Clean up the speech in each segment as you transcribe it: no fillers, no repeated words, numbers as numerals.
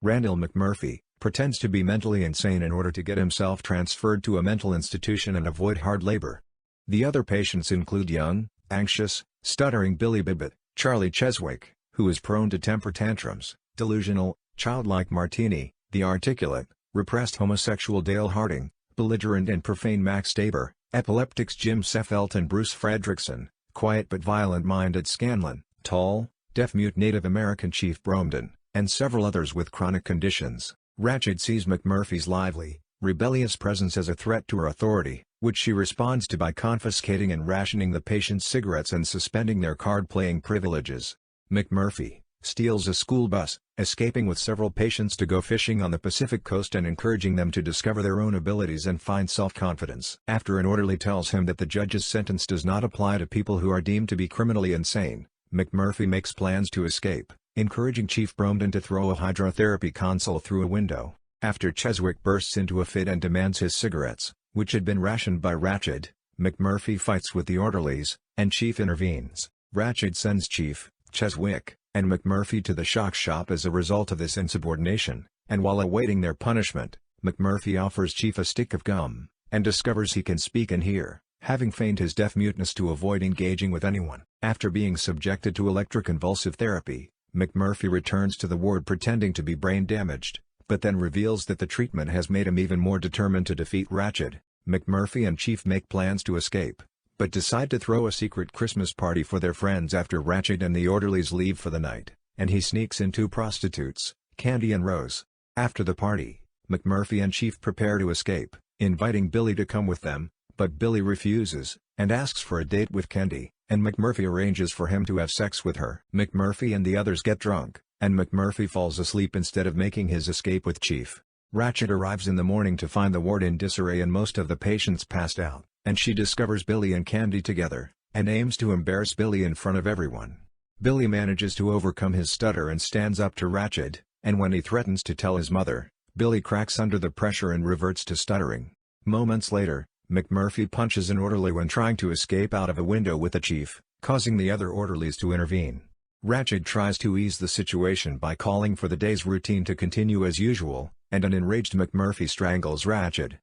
Randall McMurphy, pretends to be mentally insane in order to get himself transferred to a mental institution and avoid hard labor. The other patients include young, anxious, stuttering Billy Bibbit, Charlie Cheswick, who is prone to temper tantrums, delusional, childlike Martini, the articulate, repressed homosexual Dale Harding, belligerent and profane Max Tabor, epileptics Jim Seffelt and Bruce Fredrickson, quiet but violent-minded Scanlon, tall, deaf-mute Native American Chief Bromden, and several others with chronic conditions. Ratched sees McMurphy's lively, rebellious presence as a threat to her authority, which she responds to by confiscating and rationing the patient's cigarettes and suspending their card-playing privileges. McMurphy steals a school bus, escaping with several patients to go fishing on the Pacific coast and encouraging them to discover their own abilities and find self-confidence. After an orderly tells him that the judge's sentence does not apply to people who are deemed to be criminally insane, McMurphy makes plans to escape, encouraging Chief Bromden to throw a hydrotherapy console through a window. After Cheswick bursts into a fit and demands his cigarettes, which had been rationed by Ratched, McMurphy fights with the orderlies, and Chief intervenes. Ratched sends Chief, Cheswick, and McMurphy to the shock shop as a result of this insubordination, and while awaiting their punishment, McMurphy offers Chief a stick of gum, and discovers he can speak and hear, having feigned his deaf-muteness to avoid engaging with anyone. After being subjected to electroconvulsive therapy, McMurphy returns to the ward pretending to be brain damaged, but then reveals that the treatment has made him even more determined to defeat Ratched. McMurphy and Chief make plans to escape, but decide to throw a secret Christmas party for their friends after Ratched and the orderlies leave for the night, and he sneaks in two prostitutes, Candy and Rose. After the party, McMurphy and Chief prepare to escape, inviting Billy to come with them, but Billy refuses, and asks for a date with Candy, and McMurphy arranges for him to have sex with her. McMurphy and the others get drunk, and McMurphy falls asleep instead of making his escape with Chief. Ratched arrives in the morning to find the ward in disarray and most of the patients passed out, and she discovers Billy and Candy together, and aims to embarrass Billy in front of everyone. Billy manages to overcome his stutter and stands up to Ratched, and when he threatens to tell his mother, Billy cracks under the pressure and reverts to stuttering. Moments later, McMurphy punches an orderly when trying to escape out of a window with the Chief, causing the other orderlies to intervene. Ratched tries to ease the situation by calling for the day's routine to continue as usual, and an enraged McMurphy strangles Ratched.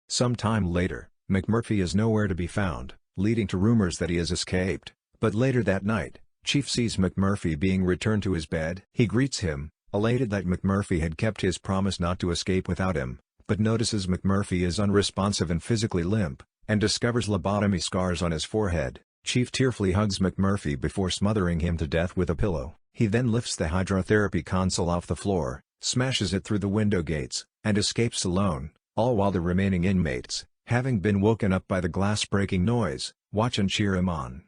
Some time later, McMurphy is nowhere to be found, leading to rumors that he has escaped, but later that night, Chief sees McMurphy being returned to his bed. He greets him, elated that McMurphy had kept his promise not to escape without him, but notices McMurphy is unresponsive and physically limp, and discovers lobotomy scars on his forehead. Chief tearfully hugs McMurphy before smothering him to death with a pillow. He then lifts the hydrotherapy console off the floor, smashes it through the window gates, and escapes alone, all while the remaining inmates, having been woken up by the glass-breaking noise, watch and cheer him on.